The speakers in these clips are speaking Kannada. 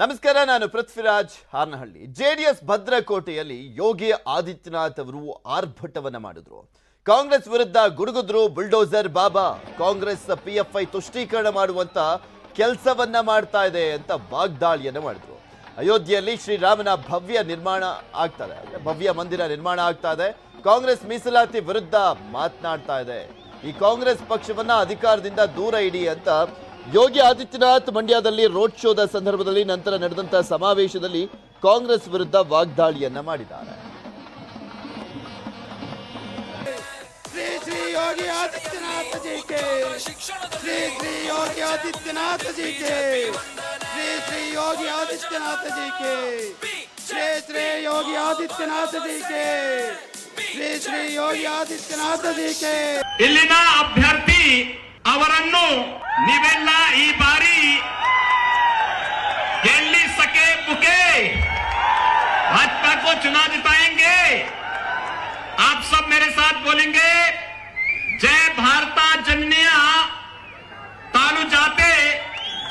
ನಮಸ್ಕಾರ, ನಾನು ಪೃಥ್ವಿರಾಜ್ ಹಾರ್ನಹಳ್ಳಿ. ಜೆಡಿಎಸ್ ಭದ್ರಕೋಟೆಯಲ್ಲಿ ಯೋಗಿ ಆದಿತ್ಯನಾಥ್ ಅವರು ಆರ್ಭಟವನ್ನ ಮಾಡಿದ್ರು. ಕಾಂಗ್ರೆಸ್ ವಿರುದ್ಧ ಗುಡುಗುದ್ರು ಬುಲ್ಡೋಸರ್ ಬಾಬಾ. ಕಾಂಗ್ರೆಸ್ ಪಿಎಫ್ಐ ತುಷ್ಟೀಕರಣ ಮಾಡುವಂತ ಕೆಲಸವನ್ನ ಮಾಡ್ತಾ ಇದೆ ಅಂತ ವಾಗ್ದಾಳಿಯನ್ನ ಮಾಡಿದ್ರು. ಅಯೋಧ್ಯೆಯಲ್ಲಿ ಶ್ರೀರಾಮನ ಭವ್ಯ ನಿರ್ಮಾಣ ಆಗ್ತಾ ಇದೆ, ಭವ್ಯ ಮಂದಿರ ನಿರ್ಮಾಣ ಆಗ್ತಾ ಇದೆ. ಕಾಂಗ್ರೆಸ್ ಮೀಸಲಾತಿ ವಿರುದ್ಧ ಮಾತನಾಡ್ತಾ ಇದೆ. ಈ ಕಾಂಗ್ರೆಸ್ ಪಕ್ಷವನ್ನ ಅಧಿಕಾರದಿಂದ ದೂರ ಇಡಿ ಅಂತ ಯೋಗಿ ಆದಿತ್ಯನಾಥ್ ಮಂಡ್ಯದಲ್ಲಿ ರೋಡ್ ಶೋದ ಸಂದರ್ಭದಲ್ಲಿ ನಂತರ ನಡೆದಂತಹ ಸಮಾವೇಶದಲ್ಲಿ ಕಾಂಗ್ರೆಸ್ ವಿರುದ್ಧ ವಾಗ್ದಾಳಿಯನ್ನ ಮಾಡಿದ್ದಾರೆ. श्री श्री योगी आदित्यनाथ जी के, श्री श्री योगी आदित्यनाथ जी के, श्री श्री योगी आदित्यनाथ जी के, श्री श्री योगी आदित्यनाथ जी के, श्री श्री योगी आदित्यनाथ जी के. ಇಲ್ಲಿನ ಅಭ್ಯರ್ಥಿ ಅವರನ್ನು ನೀವೆಲ್ಲ ಈ ಬಾರಿ ಗೆಲ್ಲಿಸಕ್ಕೆ बुके भाजपा को चुनाव जिताएंगे. आप सब मेरे साथ बोलेंगे, जय भारता जननिया तालू जाते,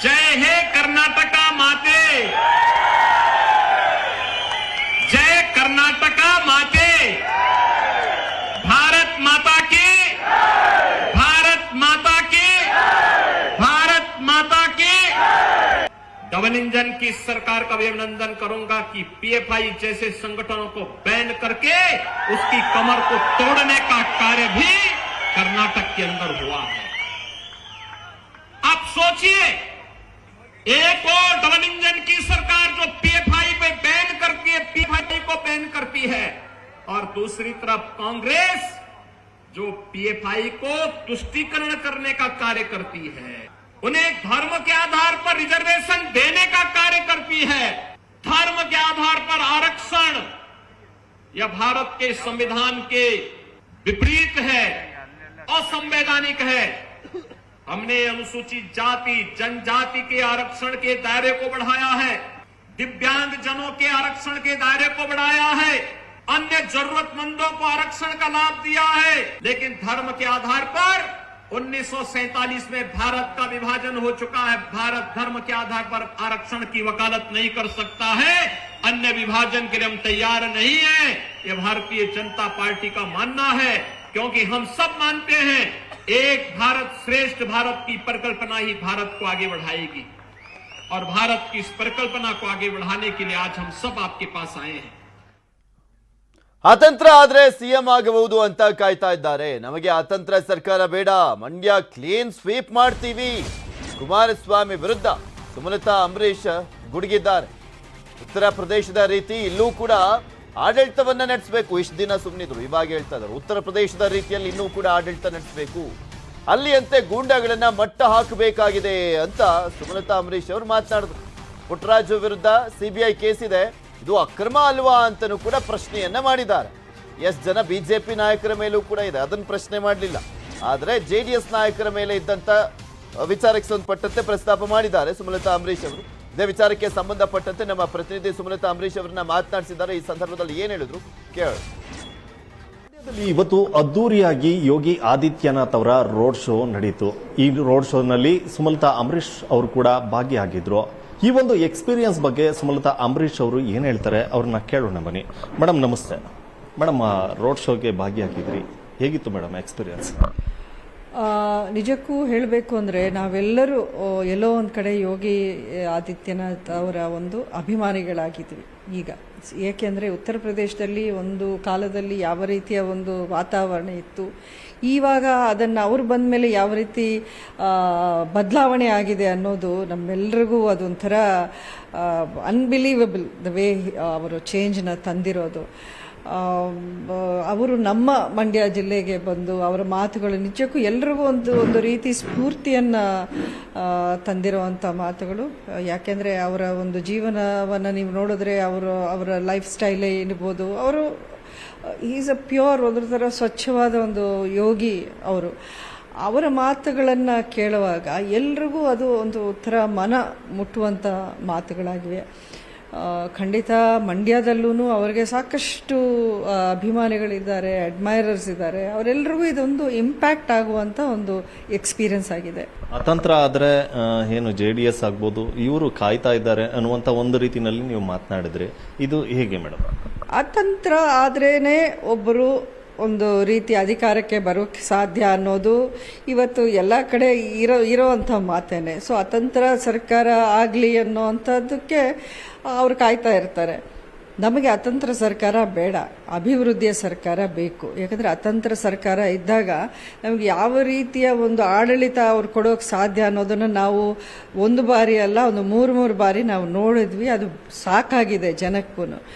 जय हे कर्नाटका माते, जय कर्नाटका माते, भारत माता की, भारत माता की, भारत माता की. डबल इंजन की सरकार का भी अभिनंदन करूंगा कि पीएफआई जैसे संगठनों को बैन करके उसकी कमर को तोड़ने का कार्य भी कर्नाटक के अंदर हुआ है. आप सोचिए, एक और डबल इंजन की सरकार जो पीएफआई पे बैन करती है, पीएफआई को बैन करती है, और दूसरी तरफ कांग्रेस जो पीएफआई को तुष्टीकरण करने का कार्य करती है, उन्हें धर्म के आधार पर रिजर्वेशन देने का कार्य करती है. धर्म के आधार पर आरक्षण यह भारत के संविधान के विपरीत है, असंवैधानिक है. हमने अनुसूचित जाति जनजाति के आरक्षण के दायरे को बढ़ाया है, दिव्यांग जनों के आरक्षण के दायरे को बढ़ाया है, अन्य जरूरतमंदों को आरक्षण का लाभ दिया है. लेकिन धर्म के आधार पर 1947 में भारत का विभाजन हो चुका है. भारत धर्म के आधार पर आरक्षण की वकालत नहीं कर सकता है. अन्य विभाजन के लिए हम तैयार नहीं है. यह भारतीय जनता पार्टी का मानना है, क्योंकि हम सब मानते हैं एक भारत श्रेष्ठ भारत की परिकल्पना ही भारत को आगे बढ़ाएगी. और भारत की इस परिकल्पना को आगे बढ़ाने के लिए आज हम सब आपके पास आए हैं. ಅತಂತ್ರ ಆದ್ರೆ ಸಿಎಂ ಆಗಬಹುದು ಅಂತ ಕಾಯ್ತಾ ಇದ್ದಾರೆ. ನಮಗೆ ಅತಂತ್ರ ಸರ್ಕಾರ ಬೇಡ, ಮಂಡ್ಯ ಕ್ಲೀನ್ ಸ್ವೀಪ್ ಮಾಡ್ತೀವಿ. ಕುಮಾರಸ್ವಾಮಿ ವಿರುದ್ಧ ಸುಮಲತಾ ಅಂಬರೀಶ್ ಗುಡುಗಿದ್ದಾರೆ. ಉತ್ತರ ಪ್ರದೇಶದ ರೀತಿ ಇಲ್ಲೂ ಕೂಡ ಆಡಳಿತವನ್ನ ನಡೆಸಬೇಕು. ಇಷ್ಟು ದಿನ ಸುಮ್ಮನಿದ್ರು, ಇವಾಗ ಹೇಳ್ತಾ ಇದ್ದಾರೆ ಉತ್ತರ ಪ್ರದೇಶದ ರೀತಿಯಲ್ಲಿ ಇನ್ನೂ ಕೂಡ ಆಡಳಿತ ನಡೆಸಬೇಕು, ಅಲ್ಲಿಯಂತೆ ಗೂಂಡಾಗಳನ್ನ ಮಟ್ಟ ಹಾಕಬೇಕಾಗಿದೆ ಅಂತ ಸುಮಲತಾ ಅಂಬರೀಶ್ ಅವರು ಮಾತನಾಡಿದ್ರು. ಪುಟ್ಟರಾಜು ವಿರುದ್ಧ ಸಿಬಿಐ ಕೇಸ್ ಇದೆ, ಇದು ಅಕ್ರಮ ಅಲ್ವಾ ಅಂತನೂ ಕೂಡ ಪ್ರಶ್ನೆಯನ್ನ ಮಾಡಿದ್ದಾರೆ. ಎಷ್ಟು ಜನ ಬಿಜೆಪಿ ನಾಯಕರ ಮೇಲೂ ಕೂಡ ಇದೆ, ಅದನ್ನು ಪ್ರಶ್ನೆ ಮಾಡಲಿಲ್ಲ. ಆದರೆ ಜೆಡಿಎಸ್ ನಾಯಕರ ಮೇಲೆ ಇದ್ದಂತ ವಿಚಾರಕ್ಕೆ ಸಂಬಂಧಪಟ್ಟಂತೆ ಪ್ರಸ್ತಾಪ ಮಾಡಿದ್ದಾರೆ ಸುಮಲತಾ ಅಂಬರೀಶ್ ಅವರು. ಇದೇ ವಿಚಾರಕ್ಕೆ ಸಂಬಂಧಪಟ್ಟಂತೆ ನಮ್ಮ ಪ್ರತಿನಿಧಿ ಸುಮಲತಾ ಅಂಬರೀಶ್ ಅವರನ್ನ ಮಾತನಾಡಿಸಿದ್ದಾರೆ. ಈ ಸಂದರ್ಭದಲ್ಲಿ ಏನ್ ಹೇಳಿದ್ರು ಕೇಳಿ. ಇವತ್ತು ಅದ್ದೂರಿಯಾಗಿ ಯೋಗಿ ಆದಿತ್ಯನಾಥ್ ಅವರ ರೋಡ್ ಶೋ ನಡೆಯಿತು. ಈ ರೋಡ್ ಶೋನಲ್ಲಿ ಸುಮಲತಾ ಅಂಬರೀಶ್ ಅವರು ಕೂಡ ಭಾಗಿಯಾಗಿದ್ರು. ಈ ಒಂದು ಎಕ್ಸ್ಪೀರಿಯನ್ಸ್ ಬಗ್ಗೆ ಸುಮಲತಾ ಅಂಬರೀಶ್ ಅವರು ಏನ್ ಹೇಳ್ತಾರೆ ಅವ್ರನ್ನ ಕೇಳೋಣ ಬನ್ನಿ. ಮೇಡಮ್ ನಮಸ್ತೆ. ಮೇಡಮ್, ರೋಡ್ ಶೋಗೆ ಭಾಗಿಯಾಗಿದ್ರಿ, ಹೇಗಿತ್ತು ಮೇಡಮ್ ಎಕ್ಸ್ಪೀರಿಯನ್ಸ್? ನಿಜಕ್ಕೂ ಹೇಳಬೇಕು ಅಂದರೆ ನಾವೆಲ್ಲರೂ ಎಲ್ಲೋ ಒಂದು ಕಡೆ ಯೋಗಿ ಆದಿತ್ಯನಾಥ್ ಅವರ ಒಂದು ಅಭಿಮಾನಿಗಳಾಗಿದ್ವಿ ಈಗ. ಏಕೆಂದರೆ ಉತ್ತರ ಪ್ರದೇಶದಲ್ಲಿ ಒಂದು ಕಾಲದಲ್ಲಿ ಯಾವ ರೀತಿಯ ಒಂದು ವಾತಾವರಣ ಇತ್ತು, ಇವಾಗ ಅದನ್ನು ಅವ್ರು ಬಂದ ಮೇಲೆ ಯಾವ ರೀತಿ ಬದಲಾವಣೆ ಆಗಿದೆ ಅನ್ನೋದು ನಮ್ಮೆಲ್ಲರಿಗೂ ಅದೊಂಥರ ಅನ್ಬಿಲೀವಬಲ್ ದ ವೇ ಅವರು ಚೇಂಜ್ನ ತಂದಿರೋದು. ಅವರು ನಮ್ಮ ಮಂಡ್ಯ ಜಿಲ್ಲೆಗೆ ಬಂದು ಅವರ ಮಾತುಗಳು ನಿಜಕ್ಕೂ ಎಲ್ರಿಗೂ ಒಂದು ರೀತಿ ಸ್ಫೂರ್ತಿಯನ್ನು ತಂದಿರುವಂಥ ಮಾತುಗಳು. ಯಾಕೆಂದರೆ ಅವರ ಒಂದು ಜೀವನವನ್ನು ನೀವು ನೋಡಿದ್ರೆ ಅವರ ಲೈಫ್ ಸ್ಟೈಲೇ ಇರ್ಬೋದು, ಅವರು ಈಸ್ ಅ ಪ್ಯೂರ್ ಒಂದು ಥರ ಸ್ವಚ್ಛವಾದ ಒಂದು ಯೋಗಿ ಅವರು. ಅವರ ಮಾತುಗಳನ್ನು ಕೇಳುವಾಗ ಎಲ್ರಿಗೂ ಅದು ಒಂದು ಥರ ಮನ ಮುಟ್ಟುವಂಥ ಮಾತುಗಳಾಗಿವೆ. ಖಂಡಿತ ಮಂಡ್ಯದಲ್ಲೂ ಅವರಿಗೆ ಸಾಕಷ್ಟು ಅಭಿಮಾನಿಗಳಿದ್ದಾರೆ, ಅಡ್ಮೈರರ್ಸ್ ಇದ್ದಾರೆ. ಅವರೆಲ್ಲರಿಗೂ ಇದೊಂದು ಇಂಪ್ಯಾಕ್ಟ್ ಆಗುವಂಥ ಒಂದು ಎಕ್ಸ್ಪೀರಿಯನ್ಸ್ ಆಗಿದೆ. ಅತಂತ್ರ ಆದರೆ ಏನು JDS ಆಗ್ಬೋದು, ಇವರು ಕಾಯ್ತಾ ಇದ್ದಾರೆ ಅನ್ನುವಂಥ ಒಂದು ರೀತಿಯಲ್ಲಿ ನೀವು ಮಾತನಾಡಿದ್ರಿ. ಇದು ಹೇಗೆ ಮೇಡಮ್? ಅತಂತ್ರ ಆದ್ರೇನೆ ಒಬ್ಬರು ಒಂದು ರೀತಿ ಅಧಿಕಾರಕ್ಕೆ ಬರೋಕ್ಕೆ ಸಾಧ್ಯ ಅನ್ನೋದು ಇವತ್ತು ಎಲ್ಲ ಕಡೆ ಇರೋವಂಥ ಮಾತೇನೆ. ಸೊ ಅತಂತ್ರ ಸರ್ಕಾರ ಆಗಲಿ ಅನ್ನೋವಂಥದ್ದಕ್ಕೆ ಅವ್ರು ಕಾಯ್ತಾ ಇರ್ತಾರೆ. ನಮಗೆ ಅತಂತ್ರ ಸರ್ಕಾರ ಬೇಡ, ಅಭಿವೃದ್ಧಿಯ ಸರ್ಕಾರ ಬೇಕು. ಯಾಕಂದರೆ ಅತಂತ್ರ ಸರ್ಕಾರ ಇದ್ದಾಗ ನಮಗೆ ಯಾವ ರೀತಿಯ ಒಂದು ಆಡಳಿತ ಅವ್ರು ಕೊಡೋಕೆ ಸಾಧ್ಯ ಅನ್ನೋದನ್ನು ನಾವು ಒಂದು ಬಾರಿ ಅಲ್ಲ, ಒಂದು ಮೂರು ಬಾರಿ ನಾವು ನೋಡಿದ್ವಿ. ಅದು ಸಾಕಾಗಿದೆ ಜನಕ್ಕೂ.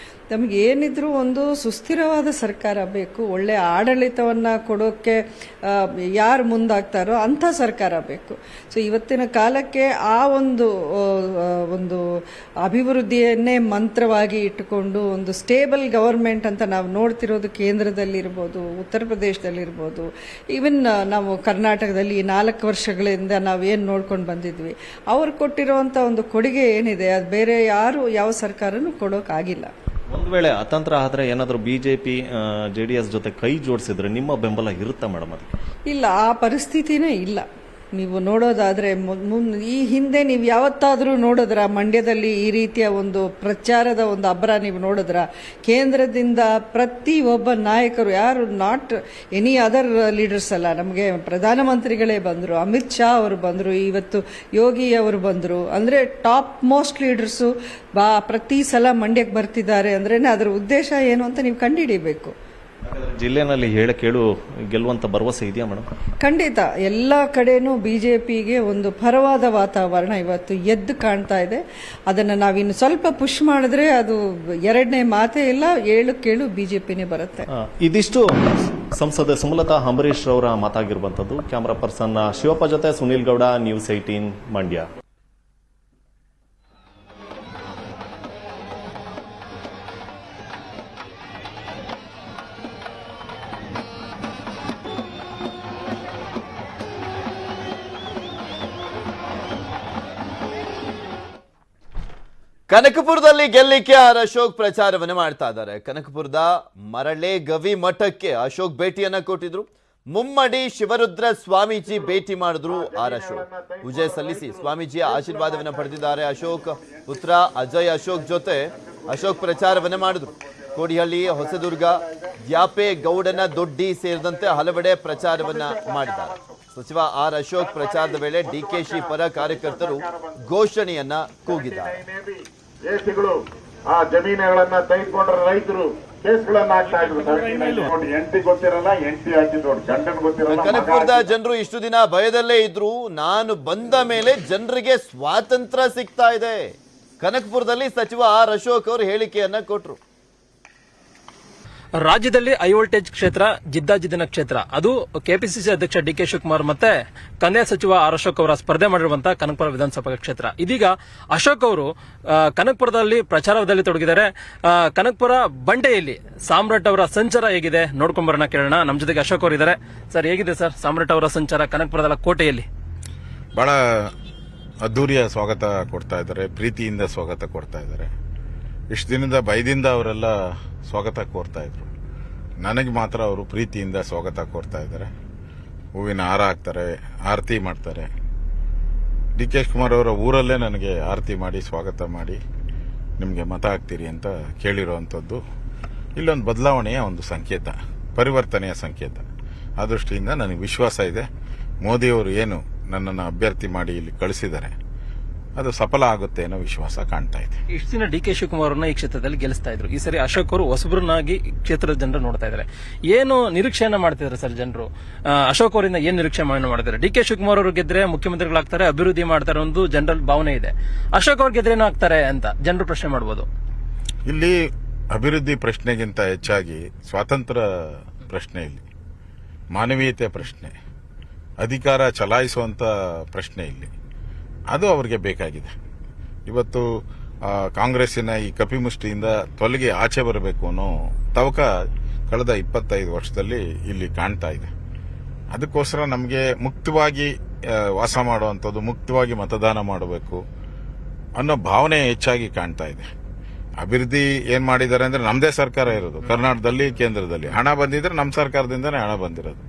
ನಮಗೆ ಏನಿದ್ರೂ ಒಂದು ಸುಸ್ಥಿರವಾದ ಸರ್ಕಾರ ಬೇಕು, ಒಳ್ಳೆಯ ಆಡಳಿತವನ್ನು ಕೊಡೋಕ್ಕೆ ಯಾರು ಮುಂದಾಗ್ತಾರೋ ಅಂಥ ಸರ್ಕಾರ ಬೇಕು. ಸೊ ಇವತ್ತಿನ ಕಾಲಕ್ಕೆ ಆ ಒಂದು ಅಭಿವೃದ್ಧಿಯನ್ನೇ ಮಂತ್ರವಾಗಿ ಇಟ್ಟುಕೊಂಡು ಒಂದು ಸ್ಟೇಬಲ್ ಗವರ್ಮೆಂಟ್ ಅಂತ ನಾವು ನೋಡ್ತಿರೋದು ಕೇಂದ್ರದಲ್ಲಿರ್ಬೋದು, ಉತ್ತರ ಪ್ರದೇಶದಲ್ಲಿರ್ಬೋದು, ಈವನ್ ನಾವು ಕರ್ನಾಟಕದಲ್ಲಿ ಈ 4 ವರ್ಷಗಳಿಂದ ನಾವೇನು ನೋಡ್ಕೊಂಡು ಬಂದಿದ್ವಿ. ಅವ್ರು ಕೊಟ್ಟಿರೋವಂಥ ಒಂದು ಕೊಡುಗೆ ಏನಿದೆ ಅದು ಬೇರೆ ಯಾರು ಯಾವ ಸರ್ಕಾರನೂ ಕೊಡೋಕ್ಕಾಗಿಲ್ಲ. ಒಂದು ವೇಳೆ ಅತಂತ್ರ ಆದರೆ ಏನಾದರೂ BJP JDS ಜೊತೆ ಕೈ ಜೋಡಿಸಿದ್ರೆ ನಿಮ್ಮ ಬೆಂಬಲ ಇರುತ್ತಾ ಮೇಡಮ್? ಅದಕ್ಕೆ ಇಲ್ಲ, ಆ ಪರಿಸ್ಥಿತಿನೇ ಇಲ್ಲ. ನೀವು ನೋಡೋದಾದರೆ ಈ ಹಿಂದೆ ನೀವು ಯಾವತ್ತಾದರೂ ನೋಡಿದ್ರ ಮಂಡ್ಯದಲ್ಲಿ ಈ ರೀತಿಯ ಒಂದು ಪ್ರಚಾರದ ಒಂದು ಅಬ್ಬರ ನೀವು ನೋಡಿದ್ರ? ಕೇಂದ್ರದಿಂದ ಪ್ರತಿ ಒಬ್ಬ ನಾಯಕರು, ಯಾರು ನಾಟ್ ಎನಿ ಅದರ್ ಲೀಡರ್ಸ್ ಅಲ್ಲ, ನಮಗೆ ಪ್ರಧಾನಮಂತ್ರಿಗಳೇ ಬಂದರು, ಅಮಿತ್ ಶಾ ಅವರು ಬಂದರು, ಇವತ್ತು ಯೋಗಿ ಅವರು ಬಂದರು. ಅಂದರೆ ಟಾಪ್ ಮೋಸ್ಟ್ ಲೀಡರ್ಸು ಪ್ರತಿ ಸಲ ಮಂಡ್ಯಕ್ಕೆ ಬರ್ತಿದ್ದಾರೆ ಅಂದ್ರೆ ಅದರ ಉದ್ದೇಶ ಏನು ಅಂತ ನೀವು ಕಂಡುಹಿಡಿಬೇಕು. ಜಿಲ್ಲೆನಲ್ಲಿ ಕೇಳು ಗೆಲ್ಲುವಂತ ಭರವಸೆ ಇದೆಯಾ ಮೇಡಮ್? ಖಂಡಿತ ಎಲ್ಲ ಕಡೆನೂ BJPಗೆ ಒಂದು ಪರವಾದ ವಾತಾವರಣ ಇವತ್ತು ಎದ್ದು ಕಾಣ್ತಾ ಇದೆ. ಅದನ್ನು ನಾವಿನ್ನು ಸ್ವಲ್ಪ ಪುಷ್ ಮಾಡಿದ್ರೆ ಅದು ಎರಡನೇ ಮಾತೇ ಇಲ್ಲ, 7 BJPನೇ ಬರುತ್ತೆ. ಇದಿಷ್ಟು ಸಂಸದೆ ಸುಮಲತಾ ಅಂಬರೀಶ್ ಅವರ ಮಾತಾಗಿರುವಂತದ್ದು. ಕ್ಯಾಮರಾ ಪರ್ಸನ್ ಶಿವಪ್ಪ ಜೊತೆ ಸುನೀಲ್ ಗೌಡ, ನ್ಯೂಸ್ 18 ಮಂಡ್ಯ. ಕನಕಪುರದಲ್ಲಿ ಗೆಲ್ಲಿಕ್ಕೆ ಅಶೋಕ್ ಪ್ರಚಾರವನ್ನು ಮಾಡ್ತಾ ಇದ್ದಾರೆ. ಕನಕಪುರದ ಮರಳೆ ಗವಿ ಮಠಕ್ಕೆ ಅಶೋಕ್ ಭೇಟಿಯನ್ನ ಕೊಟ್ಟಿದ್ರು. ಮುಮ್ಮಡಿ ಶಿವರುದ್ರ ಸ್ವಾಮೀಜಿ ಭೇಟಿ ಮಾಡಿದ್ರು ಅಶೋಕ್. ಪೂಜೆ ಸಲ್ಲಿಸಿ ಸ್ವಾಮೀಜಿಯ ಆಶೀರ್ವಾದವನ್ನ ಪಡೆದಿದ್ದಾರೆ ಅಶೋಕ್. ಪುತ್ರ ಅಜಯ್ ಅಶೋಕ್ ಜೊತೆ ಅಶೋಕ್ ಪ್ರಚಾರವನ್ನ ಮಾಡಿದ್ರು. ಕೋಡಿಹಳ್ಳಿ, ಹೊಸದುರ್ಗ, ದ್ಯಾಪೆ ಗೌಡನ ದೊಡ್ಡಿ ಸೇರಿದಂತೆ ಹಲವೆಡೆ ಪ್ರಚಾರವನ್ನ ಮಾಡಿದ್ದಾರೆ. ಸಚಿವ ಅಶೋಕ್ ಪ್ರಚಾರದ ವೇಳೆ DKಶ ಪರ ಕಾರ್ಯಕರ್ತರು ಘೋಷಣೆಯನ್ನ ಕೂಗಿದ್ದಾರೆ. ಆ ಜಮೀನುಗಳನ್ನ ತೆಗೆದುಕೊಂಡ್ರೆ ರೈತರು ಕೇಸ್ಗಳನ್ನ ಹಾಕ್ತಾ ಇದ್ರು. ಎಂಟಿ ಗೊತ್ತಿರಲ್ಲ, ಎಂಟಿ ಹಾಕಿದ್ರು, ಗಂಡನ್ ಗೊತ್ತಿರಲ್ಲ. ಕನಕಪುರದ ಜನರು ಇಷ್ಟು ದಿನ ಭಯದಲ್ಲೇ ಇದ್ರು. ನಾನು ಬಂದ ಮೇಲೆ ಜನರಿಗೆ ಸ್ವಾತಂತ್ರ್ಯ ಸಿಗ್ತಾ ಇದೆ. ಕನಕಪುರದಲ್ಲಿ ಸಚಿವ ಅಶೋಕ್ ಅವರು ಹೇಳಿಕೆಯನ್ನ ಕೊಟ್ರು. ರಾಜ್ಯದಲ್ಲಿ ಹೈ ವೋಲ್ಟೇಜ್ ಕ್ಷೇತ್ರ ಜಿದ್ದಾಜಿದ್ದಿನ ಕ್ಷೇತ್ರ. ಅದು ಕೆಪಿಸಿಸಿ ಅಧ್ಯಕ್ಷ DK ಶಿವಕುಮಾರ್ ಮತ್ತೆ ಕಂದಾಯ ಸಚಿವ ಅಶೋಕ್ ಅವರ ಸ್ಪರ್ಧೆ ಮಾಡಿರುವಂತಹ ಕನಕಪುರ ವಿಧಾನಸಭಾ ಕ್ಷೇತ್ರ. ಇದೀಗ ಅಶೋಕ್ ಅವರು ಕನಕಪುರದಲ್ಲಿ ಪ್ರಚಾರದಲ್ಲಿ ತೊಡಗಿದ್ದಾರೆ. ಕನಕಪುರ ಬಂಡೆಯಲ್ಲಿ ಸಾಮ್ರಾಟ್ ಅವರ ಸಂಚಾರ ಹೇಗಿದೆ ನೋಡ್ಕೊಂಬರೋಣ, ಕೇಳೋಣ. ನಮ್ಮ ಜೊತೆಗೆ ಅಶೋಕ್ ಅವರು ಇದ್ದಾರೆ. ಸರ್, ಹೇಗಿದೆ ಸರ್ ಸಾಮ್ರಾಟ್ ಅವರ ಸಂಚಾರ ಕನಕಪುರದ ಕೋಟೆಯಲ್ಲಿ? ಬಹಳ ಅದ್ದೂರಿಯ ಸ್ವಾಗತ ಕೊಡ್ತಾ ಇದ್ದಾರೆ, ಪ್ರೀತಿಯಿಂದ ಸ್ವಾಗತ ಕೊಡ್ತಾ ಇದ್ದಾರೆ. ಇಷ್ಟು ದಿನದ ಭಯದಿಂದ ಅವರೆಲ್ಲ ಸ್ವಾಗತ ಕೋರ್ತಾ ಇದ್ರು. ನನಗೆ ಮಾತ್ರ ಅವರು ಪ್ರೀತಿಯಿಂದ ಸ್ವಾಗತ ಕೋರ್ತಾ ಇದ್ದಾರೆ. ಹೂವಿನ ಹಾರ ಹಾಕ್ತಾರೆ, ಆರತಿ ಮಾಡ್ತಾರೆ. DK ಶಿವಕುಮಾರ್ ಅವರ ಊರಲ್ಲೇ ನನಗೆ ಆರತಿ ಮಾಡಿ ಸ್ವಾಗತ ಮಾಡಿ ನಿಮಗೆ ಮತ ಹಾಕ್ತೀರಿ ಅಂತ ಕೇಳಿರುವಂಥದ್ದು ಇಲ್ಲೊಂದು ಬದಲಾವಣೆಯ ಒಂದು ಸಂಕೇತ, ಪರಿವರ್ತನೆಯ ಸಂಕೇತ. ಆ ದೃಷ್ಟಿಯಿಂದ ನನಗೆ ವಿಶ್ವಾಸ ಇದೆ, ಮೋದಿಯವರು ಏನು ನನ್ನನ್ನು ಅಭ್ಯರ್ಥಿ ಮಾಡಿ ಇಲ್ಲಿ ಕಳಿಸಿದ್ದಾರೆ ಅದು ಸಫಲ ಆಗುತ್ತೆ ಅನ್ನೋ ವಿಶ್ವಾಸ ಕಾಣ್ತಾ ಇದೆ. ಇಷ್ಟು ದಿನ DK ಶಿವಕುಮಾರ್ ಅವರನ್ನ ಈ ಕ್ಷೇತ್ರದಲ್ಲಿ ಗೆಲ್ಲಿಸ್ತಾ ಇದ್ರು. ಈ ಸರಿ ಅಶೋಕ್ ಅವರು ಹೊಸಬ್ರನ್ನಾಗಿ ಕ್ಷೇತ್ರದ ಜನರು ನೋಡ್ತಾ ಇದ್ದಾರೆ. ಏನು ನಿರೀಕ್ಷೆಯನ್ನ ಮಾಡ್ತಿದ್ದಾರೆ ಸರ್ ಜನರು? ಅಶೋಕ್ ಅವರಿಂದ ಏನ್ ನಿರೀಕ್ಷೆ ಮಾಡಿದ್ದಾರೆ? DK ಶಿವಕುಮಾರ್ ಅವರು ಗೆದ್ರೆ ಮುಖ್ಯಮಂತ್ರಿಗಳಾಗ್ತಾರೆ, ಅಭಿವೃದ್ಧಿ ಮಾಡ್ತಾರೆ ಒಂದು ಜನರಲ್ ಭಾವನೆ ಇದೆ. ಅಶೋಕ್ ಅವ್ರು ಗೆದ್ರೇನೋ ಆಗ್ತಾರೆ ಅಂತ ಜನರು ಪ್ರಶ್ನೆ ಮಾಡಬಹುದು. ಇಲ್ಲಿ ಅಭಿವೃದ್ಧಿ ಪ್ರಶ್ನೆಗಿಂತ ಹೆಚ್ಚಾಗಿ ಸ್ವಾತಂತ್ರ್ಯ ಪ್ರಶ್ನೆ, ಇಲ್ಲಿ ಮಾನವೀಯತೆ ಪ್ರಶ್ನೆ, ಅಧಿಕಾರ ಚಲಾಯಿಸುವಂತ ಪ್ರಶ್ನೆ ಇಲ್ಲಿ ಅದು ಅವರಿಗೆ ಬೇಕಾಗಿದೆ. ಇವತ್ತು ಕಾಂಗ್ರೆಸ್ಸಿನ ಈ ಕಪಿಮುಷ್ಟಿಯಿಂದ ತೊಲಗಿ ಆಚೆ ಬರಬೇಕು ಅನ್ನೋ ತವಕ ಕಳೆದ 25 ವರ್ಷದಲ್ಲಿ ಇಲ್ಲಿ ಕಾಣ್ತಾ ಇದೆ. ಅದಕ್ಕೋಸ್ಕರ ನಮಗೆ ಮುಕ್ತವಾಗಿ ವಾಸ ಮಾಡುವಂಥದ್ದು, ಮುಕ್ತವಾಗಿ ಮತದಾನ ಮಾಡಬೇಕು ಅನ್ನೋ ಭಾವನೆ ಹೆಚ್ಚಾಗಿ ಕಾಣ್ತಾ ಇದೆ. ಅಭಿವೃದ್ಧಿ ಏನ್ ಮಾಡಿದ್ದಾರೆ ಅಂದ್ರೆ ನಮ್ದೇ ಸರ್ಕಾರ ಇರೋದು ಕರ್ನಾಟಕದಲ್ಲಿ, ಕೇಂದ್ರದಲ್ಲಿ ಹಣ ಬಂದಿದ್ರೆ ನಮ್ಮ ಸರ್ಕಾರದಿಂದನೇ ಹಣ ಬಂದಿರೋದು.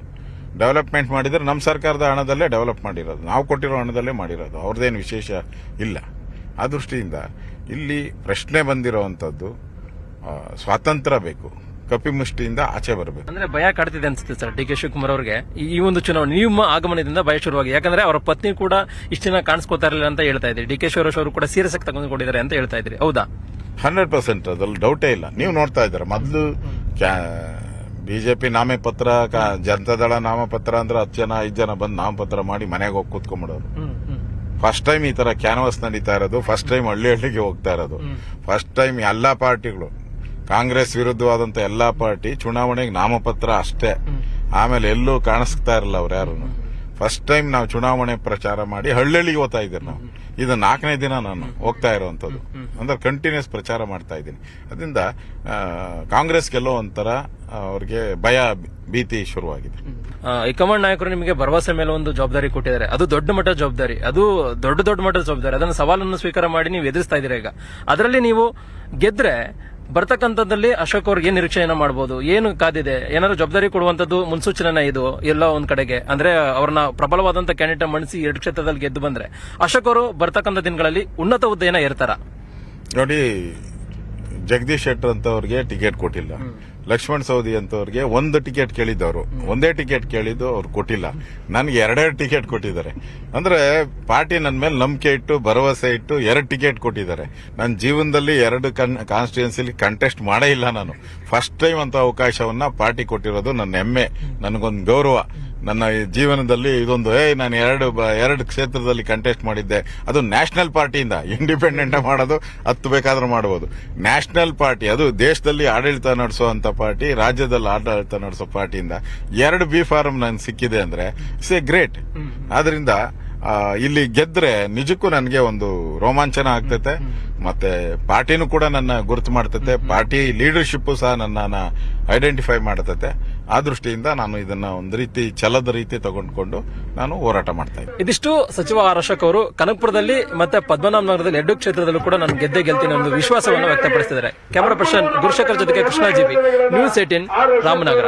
ಡೆವಲಪ್ಮೆಂಟ್ ಮಾಡಿದ್ರೆ ನಮ್ಮ ಸರ್ಕಾರದ ಹಣದಲ್ಲೇ ಡೆವಲಪ್ ಮಾಡಿರೋದು, ನಾವು ಕೊಟ್ಟಿರೋ ಹಣದಲ್ಲೇ ಮಾಡಿರೋದು, ಅವ್ರದ್ದೇನು ವಿಶೇಷ ಇಲ್ಲ. ಆ ದೃಷ್ಟಿಯಿಂದ ಇಲ್ಲಿ ಪ್ರಶ್ನೆ ಬಂದಿರೋವಂಥದ್ದು ಸ್ವಾತಂತ್ರ್ಯ ಬೇಕು, ಕಪಿಮುಷ್ಟಿಯಿಂದ ಆಚೆ ಬರಬೇಕು. ಅಂದ್ರೆ ಭಯ ಕಾಡ್ತಿದೆ ಅನ್ಸುತ್ತೆ ಸರ್ ಡಿ ಕೆ ಶಿವಕುಮಾರ್ ಅವರಿಗೆ ಈ ಒಂದು ಚುನಾವಣೆ ನಿಮ್ಮ ಆಗಮನದಿಂದ ಭಯ ಶುರುವಾಗಿ, ಯಾಕಂದ್ರೆ ಅವರ ಪತ್ನಿ ಕೂಡ ಇಷ್ಟು ದಿನ ಕಾಣಿಸ್ಕೋತಾ ಇರಲಿಲ್ಲ ಅಂತ ಹೇಳ್ತಾ ಇದ್ರಿ, ಡಿ ಕೆ ಶಿವರಾಜ್ ಅವರು ಕೂಡ ಸೀರಿಯಸ್ ಆಗಿ ತಗೊಂಡ್ಕೊಂಡಿದ್ದಾರೆ ಅಂತ ಹೇಳ್ತಾ ಇದ್ರಿ, ಹೌದಾ? 100% ಅದ್ರಲ್ಲಿ ಡೌಟೇ ಇಲ್ಲ. ನೀವು ನೋಡ್ತಾ ಇದ್ದಾರೆ ಮೊದಲು ಬಿಜೆಪಿ ನಾಮಪತ್ರ, ಜನತಾದಳ ನಾಮಪತ್ರ ಅಂದ್ರೆ 10 ಜನ 5 ಜನ ಬಂದು ನಾಮಪತ್ರ ಮಾಡಿ ಮನೆಗೆ ಹೋಗಿ ಕೂತ್ಕೊಂಡ್ಬಿಡೋರು. ಫಸ್ಟ್ ಟೈಮ್ ಈ ತರ ಕ್ಯಾನ್ವಾಸ್ ನಡೀತಾ ಇರೋದು, ಫಸ್ಟ್ ಟೈಮ್ ಹಳ್ಳಿಗೆ ಹೋಗ್ತಾ ಇರೋದು, ಫಸ್ಟ್ ಟೈಮ್ ಎಲ್ಲಾ ಪಾರ್ಟಿಗಳು, ಕಾಂಗ್ರೆಸ್ ವಿರುದ್ಧವಾದಂತ ಎಲ್ಲಾ ಪಾರ್ಟಿ ಚುನಾವಣೆಗೆ ನಾಮಪತ್ರ ಅಷ್ಟೇ, ಆಮೇಲೆ ಎಲ್ಲೂ ಕಾಣಿಸ್ತಾ ಇರಲ್ಲ ಅವ್ರು ಯಾರು. ಫಸ್ಟ್ ಟೈಮ್ ನಾವು ಚುನಾವಣೆ ಪ್ರಚಾರ ಮಾಡಿ ಹಳ್ಳಿಗೆ ಹೋಗ್ತಾ ಇದ್ದೀರಿ ನಾವು. ಇದು 4ನೇ ದಿನ ನಾನು ಹೋಗ್ತಾ ಇರುವಂತದ್ದು, ಅಂದ್ರೆ ಕಂಟಿನ್ಯೂಸ್ ಪ್ರಚಾರ ಮಾಡ್ತಾ ಇದ್ದೀನಿ. ಅದರಿಂದ ಕಾಂಗ್ರೆಸ್ ಗೆಲ್ಲೋ ಒಂಥರ ಅವ್ರಿಗೆ ಭಯ ಭೀತಿ ಶುರುವಾಗಿದೆ. ಹೈಕಮಾಂಡ್ ನಾಯಕರು ನಿಮಗೆ ಭರವಸೆ ಮೇಲೆ ಒಂದು ಜವಾಬ್ದಾರಿ ಕೊಟ್ಟಿದ್ದಾರೆ, ಅದು ದೊಡ್ಡ ಮಟ್ಟದ ಜವಾಬ್ದಾರಿ, ಅದು ದೊಡ್ಡ ಮಟ್ಟದ ಜವಾಬ್ದಾರಿ, ಅದನ್ನು ಸವಾಲನ್ನು ಸ್ವೀಕಾರ ಮಾಡಿ ನೀವು ಎದುರಿಸ್ತಾ ಇದ್ದೀರಾ. ಈಗ ಅದರಲ್ಲಿ ನೀವು ಗೆದ್ರೆ ಬರ್ತಕ್ಕಂಥದ್ದಲ್ಲಿ ಅಶೋಕ್ ಅವ್ರಿಗೆ ಏನ್ ನಿರೀಕ್ಷೆಯನ್ನ ಮಾಡಬಹುದು, ಏನು ಕಾದಿದೆ, ಏನಾದ್ರು ಜವಾಬ್ದಾರಿ ಕೊಡುವಂತದ್ದು ಮುನ್ಸೂಚನೆ ಇದು ಎಲ್ಲ ಒಂದ್ ಕಡೆಗೆ, ಅಂದ್ರೆ ಅವ್ರನ್ನ ಪ್ರಬಲವಾದಂತ ಕ್ಯಾಂಡಿಡೇಟ್ ಮಣಿಸಿ 2 ಕ್ಷೇತ್ರದಲ್ಲಿ ಗೆದ್ದು ಬಂದ್ರೆ ಅಶೋಕ್ ಅವರು ಬರ್ತಕ್ಕಂಥ ದಿನಗಳಲ್ಲಿ ಉನ್ನತ ಹುದ್ದೆಯನ್ನ ಏರ್ತಾರ? ನೋಡಿ, ಜಗದೀಶ್ ಶೆಟ್ಟರ್ ಅಂತವ್ರಿಗೆ ಟಿಕೆಟ್ ಕೊಟ್ಟಿಲ್ಲ, ಲಕ್ಷ್ಮಣ್ ಸವದಿ ಅಂತವ್ರಿಗೆ 1 ಟಿಕೆಟ್ ಕೇಳಿದ್ದವರು, 1 ಟಿಕೆಟ್ ಕೇಳಿದ್ದು ಅವ್ರು ಕೊಟ್ಟಿಲ್ಲ. ನನ್ಗೆ 2 ಟಿಕೆಟ್ ಕೊಟ್ಟಿದ್ದಾರೆ. ಅಂದ್ರೆ ಪಾರ್ಟಿ ನನ್ನ ಮೇಲೆ ನಂಬಿಕೆ ಇಟ್ಟು ಭರವಸೆ ಇಟ್ಟು 2 ಟಿಕೆಟ್ ಕೊಟ್ಟಿದ್ದಾರೆ. ನನ್ನ ಜೀವನದಲ್ಲಿ 2 ಕಾನ್ಸ್ಟಿಟ್ಯೂನ್ಸಿಲಿ ಕಂಟೆಸ್ಟ್ ಮಾಡೇ ಇಲ್ಲ ನಾನು. ಫಸ್ಟ್ ಟೈಮ್ ಅಂತ ಅವಕಾಶವನ್ನ ಪಾರ್ಟಿ ಕೊಟ್ಟಿರೋದು ನನ್ನ ಹೆಮ್ಮೆ, ನನಗೊಂದು ಗೌರವ. ನನ್ನ ಜೀವನದಲ್ಲಿ ಇದೊಂದು ನಾನು 2 ಕ್ಷೇತ್ರದಲ್ಲಿ ಕಂಟೆಸ್ಟ್ ಮಾಡಿದ್ದೆ, ಅದು ನ್ಯಾಷನಲ್ ಪಾರ್ಟಿಯಿಂದ. ಇಂಡಿಪೆಂಡೆಂಟ್ ಮಾಡೋದು 10 ಬೇಕಾದ್ರೂ ಮಾಡಬಹುದು. ನ್ಯಾಷನಲ್ ಪಾರ್ಟಿ, ಅದು ದೇಶದಲ್ಲಿ ಆಡಳಿತ ನಡೆಸುವಂತ ಪಾರ್ಟಿ, ರಾಜ್ಯದಲ್ಲಿ ಆಡಳಿತ ನಡೆಸೋ ಪಾರ್ಟಿಯಿಂದ 2 ಬಿ ಫಾರಂ ನನ್ಗೆ ಸಿಕ್ಕಿದೆ ಅಂದ್ರೆ ಇಟ್ಸ್ ಎ ಗ್ರೇಟ್. ಆದ್ರಿಂದ ಇಲ್ಲಿ ಗೆದ್ರೆ ನಿಜಕ್ಕೂ ನನಗೆ ಒಂದು ರೋಮಾಂಚನ ಆಗ್ತೈತೆ, ಮತ್ತೆ ಪಾರ್ಟಿನೂ ಕೂಡ ನನ್ನ ಗುರುತು ಮಾಡ್ತೈತೆ, ಪಾರ್ಟಿ ಲೀಡರ್ಶಿಪ್ ಸಹ ನನ್ನ ಐಡೆಂಟಿಫೈ ಮಾಡ್ತೈತೆ. ಆ ದೃಷ್ಟಿಯಿಂದ ನಾನು ಇದನ್ನ ಒಂದು ರೀತಿ ಛಲದ ರೀತಿ ತಗೊಂಡ್ಕೊಂಡು ನಾನು ಹೋರಾಟ ಮಾಡ್ತಾ ಇದ್ದೀನಿ. ಇದಿಷ್ಟು ಸಚಿವ ಆರ್ ಅಶೋಕ್ ಅವರು ಕನಕಪುರದಲ್ಲಿ ಮತ್ತೆ ಪದ್ಮನಾಭನಗರದಲ್ಲಿ 2 ಕ್ಷೇತ್ರದಲ್ಲೂ ಕೂಡ ನಾನು ಗೆಲ್ತೀನಿ ಒಂದು ವಿಶ್ವಾಸವನ್ನು ವ್ಯಕ್ತಪಡಿಸಿದ್ದಾರೆ. ಕ್ಯಾಮರಾ ಪರ್ಸನ್ ಗುರುಶೇಖರ್ ಜೊತೆಗೆ Krishna GB, news 18 Ramanagara.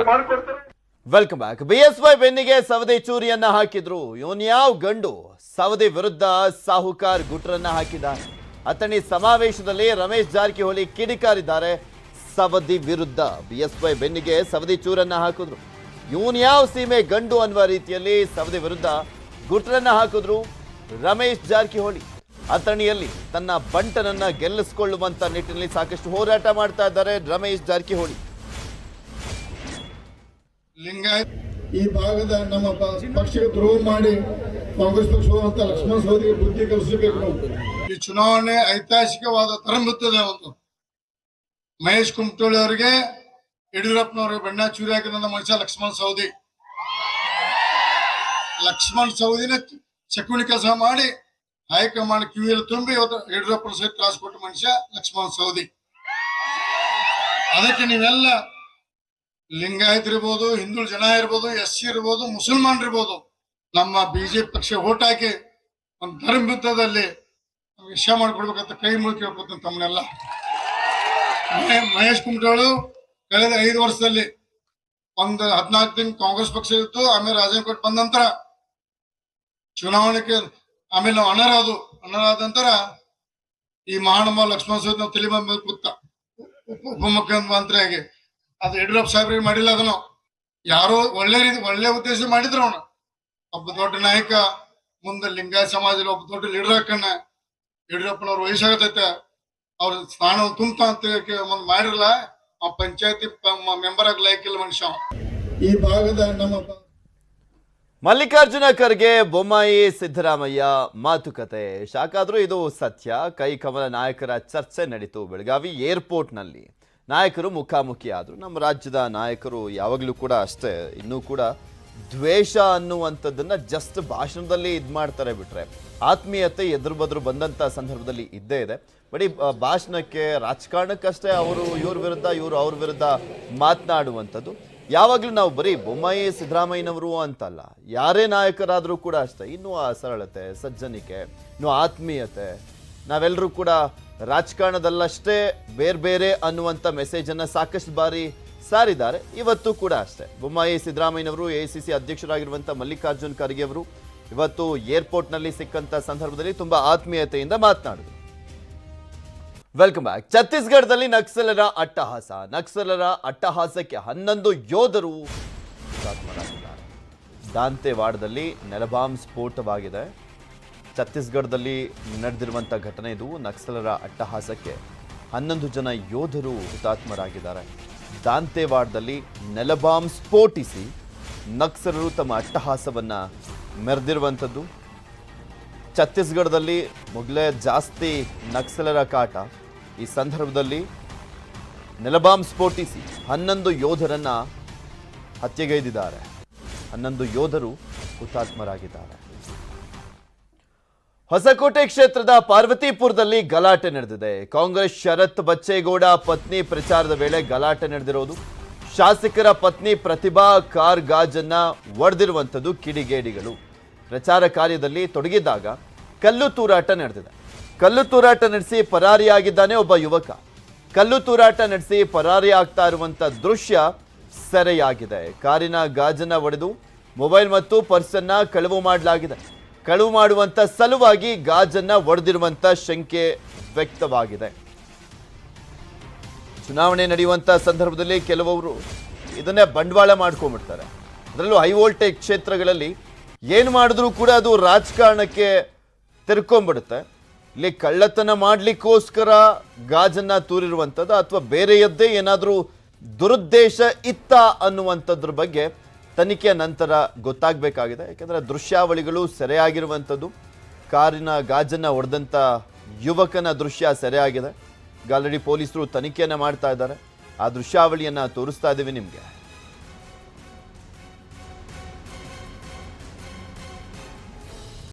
Welcome back. BSY ಬೆನ್ನಿಗೆ ಸವದಿ ಚೂರಿಯನ್ನ ಹಾಕಿದ್ರು. ಇವನ್ಯಾವ್ ಗಂಡು ಸವದಿ ವಿರುದ್ಧ ಸಾಹುಕಾರ್ ಗುಟ್ರನ್ನ ಹಾಕಿದ್ದಾರೆ. ಅಥಣಿ ಸಮಾವೇಶದಲ್ಲಿ ರಮೇಶ್ ಜಾರಕಿಹೊಳಿ ಕಿಡಿಕಾರಿದ್ದಾರೆ. ಸವದಿ ವಿರುದ್ಧ ಬಿಎಸ್ವೈ ಬೆನ್ನಿಗೆ ಸವದಿ ಚೂರನ್ನ ಹಾಕಿದ್ರು. ಇವನ್ಯಾವ್ ಸೀಮೆ ಗಂಡು ಅನ್ನುವ ರೀತಿಯಲ್ಲಿ ಸವದಿ ವಿರುದ್ಧ ಗುಟ್ರನ್ನ ಹಾಕಿದ್ರು ರಮೇಶ್ ಜಾರಕಿಹೊಳಿ. ಅಥಣಿಯಲ್ಲಿ ತನ್ನ ಬಂಟನನ್ನ ಗೆಲ್ಲಿಸಿಕೊಳ್ಳುವಂತ ನಿಟ್ಟಿನಲ್ಲಿ ಸಾಕಷ್ಟು ಹೋರಾಟ ಮಾಡ್ತಾ ಇದ್ದಾರೆ ರಮೇಶ್ ಜಾರಕಿಹೊಳಿ. ಲಿಂಗಾಯತ್ ಈ ಭಾಗದ ನಮ್ಮ ಪಕ್ಷಕ್ಕೆ ದ್ರೋಹ ಮಾಡಿ ಕಾಂಗ್ರೆಸ್ ಪಕ್ಷ ಹೋದಂತ ಲಕ್ಷ್ಮಣ ಸವದಿಗೆ ಬುದ್ಧಿ ಕಲಿಸಬೇಕು. ಈ ಚುನಾವಣೆ ಐತಿಹಾಸಿಕವಾದ ತರಂಬುತ್ತದೆ. ಒಂದು ಮಹೇಶ್ ಕುಮಟಳ್ಳಿ ಅವರಿಗೆ ಯಡಿಯೂರಪ್ಪನವರಿಗೆ ಬಣ್ಣ ಚೂರಿ ಹಾಕಿದಂತ ಮನುಷ್ಯ ಲಕ್ಷ್ಮಣ್ ಸವದಿನ ಚಕುಣಿ ಕೆಲಸ ಮಾಡಿ ಹೈಕಮಾಂಡ್ ಕಿವಿಯಲ್ಲಿ ತುಂಬಿ ಇವತ್ತು ಯಡಿಯೂರಪ್ಪನ ಸಹಿತ ತ್ರಾಸ ಕೊಟ್ಟ ಮನುಷ್ಯ ಲಕ್ಷ್ಮಣ್ ಸವದಿ. ಅದಕ್ಕೆ ನೀವೆಲ್ಲ ಲಿಂಗಾಯತರಿರ್ಬೋದು, ಹಿಂದೂ ಜನ ಇರ್ಬೋದು, SC ಇರ್ಬೋದು, ಮುಸಲ್ಮಾನರಿರ್ಬೋದು, ನಮ್ಮ ಬಿಜೆಪಿ ಪಕ್ಷ ಓಟ್ ಹಾಕಿ ಒಂದು ಧರ್ಮಯುದ್ಧದಲ್ಲಿ ವಿಷಯ ಮಾಡಿಕೊಡ್ಬೇಕಂತ ಕೈ ಮುಗಿ ಕೇಳ್ಕೊತ ತಮ್ಮನ್ನೆಲ್ಲ. ಮಹೇಶ್ ಕುಮಟಳ್ಳಿ ಕಳೆದ 5 ವರ್ಷದಲ್ಲಿ ಒಂದು 14 ದಿನ ಕಾಂಗ್ರೆಸ್ ಪಕ್ಷ ಇತ್ತು. ಆಮೇಲೆ ರಾಜನಕೋಟ್ ಬಂದ ನಂತರ ಚುನಾವಣೆಗೆ ಆಮೇಲೆ ನಾವು ಅನರ್ಹರಾದ ನಂತರ ಈ ಮಹಾನಮ ಲಕ್ಷ್ಮಣ ಸವದಿ ನಾವು ತಲೆ ಮೇಲೆ ಕೂತ ಉಪಮುಖ್ಯಮಂತ್ರಿಯಾಗಿ. ಅದು ಯಡಿಯೂರಪ್ಪ ಸಾಹೇಬ್ರಿಗೆ ಮಾಡಿಲ್ಲ. ಅದನ್ನು ಯಾರೋ ಒಳ್ಳೆ ಉದ್ದೇಶ ಮಾಡಿದ್ರು. ಅವನು ಒಬ್ಬ ದೊಡ್ಡ ನಾಯಕ, ಮುಂದೆ ಲಿಂಗಾಯತ ಸಮಾಜದಲ್ಲಿ ಒಬ್ಬ ದೊಡ್ಡ ಲೀಡರ್ ಹಾಕಣ್ಣ. ಯಡಿಯೂರಪ್ಪನವ್ರು ವಯಸ್ಸಾಗತೈತೆ, ಅವ್ರ ಸ್ಥಾನ ತುಂಬ ಅಂತ ಮಾಡಿರಲ್ಲ. ಆ ಪಂಚಾಯತಿ ಮೆಂಬರ್ ಆಗಿ ಲೈಕಿಲ್ಲ ಮನುಷ್ಯ. ಈ ಭಾಗದ ನಮ್ಮ ಮಲ್ಲಿಕಾರ್ಜುನ ಖರ್ಗೆ ಬೊಮ್ಮಾಯಿ ಸಿದ್ದರಾಮಯ್ಯ ಮಾತುಕತೆ ಶಾಕಾದ್ರೂ ಇದು ಸತ್ಯ. ಕೈಕಮಲ ನಾಯಕರ ಚರ್ಚೆ ನಡೀತು ಬೆಳಗಾವಿ ಏರ್ಪೋರ್ಟ್ನಲ್ಲಿ. ನಾಯಕರು ಮುಖಾಮುಖಿ ಆದರು. ನಮ್ಮ ರಾಜ್ಯದ ನಾಯಕರು ಯಾವಾಗಲೂ ಕೂಡ ಅಷ್ಟೇ, ಇನ್ನೂ ಕೂಡ ದ್ವೇಷ ಅನ್ನುವಂಥದ್ದನ್ನ ಜಸ್ಟ್ ಭಾಷಣದಲ್ಲಿ ಇದು ಮಾಡ್ತಾರೆ ಬಿಟ್ರೆ ಆತ್ಮೀಯತೆ ಎದುರು ಬದ್ರು ಬಂದಂಥ ಸಂದರ್ಭದಲ್ಲಿ ಇದ್ದೇ ಇದೆ. ಬರೀ ಭಾಷಣಕ್ಕೆ ರಾಜಕಾರಣಕ್ಕಷ್ಟೇ ಅವರು ಇವ್ರ ವಿರುದ್ಧ ಇವರು ಅವ್ರ ವಿರುದ್ಧ ಮಾತನಾಡುವಂಥದ್ದು. ಯಾವಾಗಲೂ ನಾವು ಬರೀ ಬೊಮ್ಮಾಯಿ ಸಿದ್ದರಾಮಯ್ಯನವರು ಅಂತಲ್ಲ, ಯಾರೇ ನಾಯಕರಾದರೂ ಕೂಡ ಅಷ್ಟೇ, ಇನ್ನೂ ಆ ಸರಳತೆ, ಸಜ್ಜನಿಕೆ, ಇನ್ನೂ ಆತ್ಮೀಯತೆ, ನಾವೆಲ್ಲರೂ ಕೂಡ ರಾಜಕಾರಣದಲ್ಲಷ್ಟೇ ಬೇರೆ ಬೇರೆ ಅನ್ನುವಂಥ ಮೆಸೇಜನ್ನು ಸಾಕಷ್ಟು ಬಾರಿ ಸಾರಿದ್ದಾರೆ. ಇವತ್ತು ಕೂಡ ಅಷ್ಟೇ. ಬೊಮ್ಮಾಯಿ ಸಿದ್ದರಾಮಯ್ಯನವರು ಎಐಸಿಸಿ ಅಧ್ಯಕ್ಷರಾಗಿರುವಂಥ ಮಲ್ಲಿಕಾರ್ಜುನ್ ಖರ್ಗೆ ಅವರು ಇವತ್ತು ಏರ್ಪೋರ್ಟ್ನಲ್ಲಿ ಸಿಕ್ಕಂತ ಸಂದರ್ಭದಲ್ಲಿ ತುಂಬಾ ಆತ್ಮೀಯತೆಯಿಂದ ಮಾತನಾಡಿದರು. Welcome back. ಛತ್ತೀಸ್ಗಢದಲ್ಲಿ ನಕ್ಸಲರ ಅಟ್ಟಹಾಸಕ್ಕೆ 11 ಯೋಧರು ಹುತಾತ್ಮರಾಗಿದ್ದಾರೆ. ದಾಂತೆವಾಡದಲ್ಲಿ ನೆಲಬಾಂಬ್ ಸ್ಫೋಟವಾಗಿದೆ. ಛತ್ತೀಸ್ಗಢದಲ್ಲಿ ನಡೆದಿರುವಂಥ ಘಟನೆ ಇದು. ನಕ್ಸಲರ ಅಟ್ಟಹಾಸಕ್ಕೆ 11 ಜನ ಯೋಧರು ಹುತಾತ್ಮರಾಗಿದ್ದಾರೆ. ದಾಂತೆವಾಡದಲ್ಲಿ ನೆಲಬಾಂಬ್ ಸ್ಫೋಟಿಸಿ ನಕ್ಸಲರು ತಮ್ಮ ಅಟ್ಟಹಾಸವನ್ನ ಮೆರೆದಿರುವಂಥದ್ದು. ಛತ್ತೀಸ್ಗಢದಲ್ಲಿ ಮೊದಲೇ ಜಾಸ್ತಿ ನಕ್ಸಲರ ಕಾಟ. ಈ ಸಂದರ್ಭದಲ್ಲಿ ನೆಲಬಾಂಬ್ ಸ್ಫೋಟಿಸಿ 11 ಯೋಧರನ್ನ ಹತ್ಯೆಗೈದಿದ್ದಾರೆ. 11 ಯೋಧರು ಹುತಾತ್ಮರಾಗಿದ್ದಾರೆ. ಹೊಸಕೋಟೆ ಕ್ಷೇತ್ರದ ಪಾರ್ವತಿಪುರದಲ್ಲಿ ಗಲಾಟೆ ನಡೆದಿದೆ. ಕಾಂಗ್ರೆಸ್ ಶರತ್ ಬಚ್ಚೇಗೌಡ ಪತ್ನಿ ಪ್ರಚಾರದ ವೇಳೆ ಗಲಾಟೆ ನಡೆದಿರೋದು. ಶಾಸಕರ ಪತ್ನಿ ಪ್ರತಿಭಾ ಕಾರ್ ಗಾಜನ್ನ ಒಡೆದಿರುವಂಥದ್ದು ಕಿಡಿಗೇಡಿಗಳು. ಪ್ರಚಾರ ಕಾರ್ಯದಲ್ಲಿ ತೊಡಗಿದ್ದಾಗ ಕಲ್ಲು ತೂರಾಟ ನಡೆದಿದೆ. ಕಲ್ಲು ತೂರಾಟ ನಡೆಸಿ ಪರಾರಿಯಾಗಿದ್ದಾನೆ ಒಬ್ಬ ಯುವಕ. ಕಲ್ಲು ತೂರಾಟ ನಡೆಸಿ ಪರಾರಿ ಆಗ್ತಾ ಇರುವಂಥ ದೃಶ್ಯ ಸೆರೆಯಾಗಿದೆ. ಕಾರಿನ ಗಾಜನ್ನ ಒಡೆದು ಮೊಬೈಲ್ ಮತ್ತು ಪರ್ಸನ್ನ ಕಳವು ಮಾಡಲಾಗಿದೆ. ಕಳವು ಮಾಡುವಂಥ ಸಲುವಾಗಿ ಗಾಜನ್ನ ಒಡೆದಿರುವಂಥ ಶಂಕೆ ವ್ಯಕ್ತವಾಗಿದೆ. ಚುನಾವಣೆ ನಡೆಯುವಂಥ ಸಂದರ್ಭದಲ್ಲಿ ಕೆಲವರು ಇದನ್ನೇ ಬಂಡವಾಳ ಮಾಡ್ಕೊಂಡ್ಬಿಡ್ತಾರೆ. ಅದರಲ್ಲೂ ಹೈ ವೋಲ್ಟೇಜ್ ಕ್ಷೇತ್ರಗಳಲ್ಲಿ ಏನು ಮಾಡಿದ್ರೂ ಕೂಡ ಅದು ರಾಜಕಾರಣಕ್ಕೆ ತಿರ್ಕೊಂಡ್ಬಿಡುತ್ತೆ. ಇಲ್ಲಿ ಕಳ್ಳತನ ಮಾಡಲಿಕ್ಕೋಸ್ಕರ ಗಾಜನ್ನ ತೂರಿರುವಂಥದ್ದು ಅಥವಾ ಬೇರೆಯದ್ದೇ ಏನಾದರೂ ದುರುದ್ದೇಶ ಇತ್ತ ಅನ್ನುವಂಥದ್ರ ಬಗ್ಗೆ ತನಿಖೆಯ ನಂತರ ಗೊತ್ತಾಗಬೇಕಾಗಿದೆ. ಯಾಕೆಂದರೆ ದೃಶ್ಯಾವಳಿಗಳು ಸೆರೆಯಾಗಿರುವಂಥದ್ದು. ಕಾರಿನ ಗಾಜನ್ನ ಹೊಡೆದಂಥ ಯುವಕನ ದೃಶ್ಯ ಸೆರೆಯಾಗಿದೆ. ಆಲ್ರೆಡಿ ಪೊಲೀಸರು ತನಿಖೆಯನ್ನು ಮಾಡ್ತಾ ಇದ್ದಾರೆ. ಆ ದೃಶ್ಯಾವಳಿಯನ್ನು ತೋರಿಸ್ತಾ ಇದ್ದೀವಿ ನಿಮಗೆ.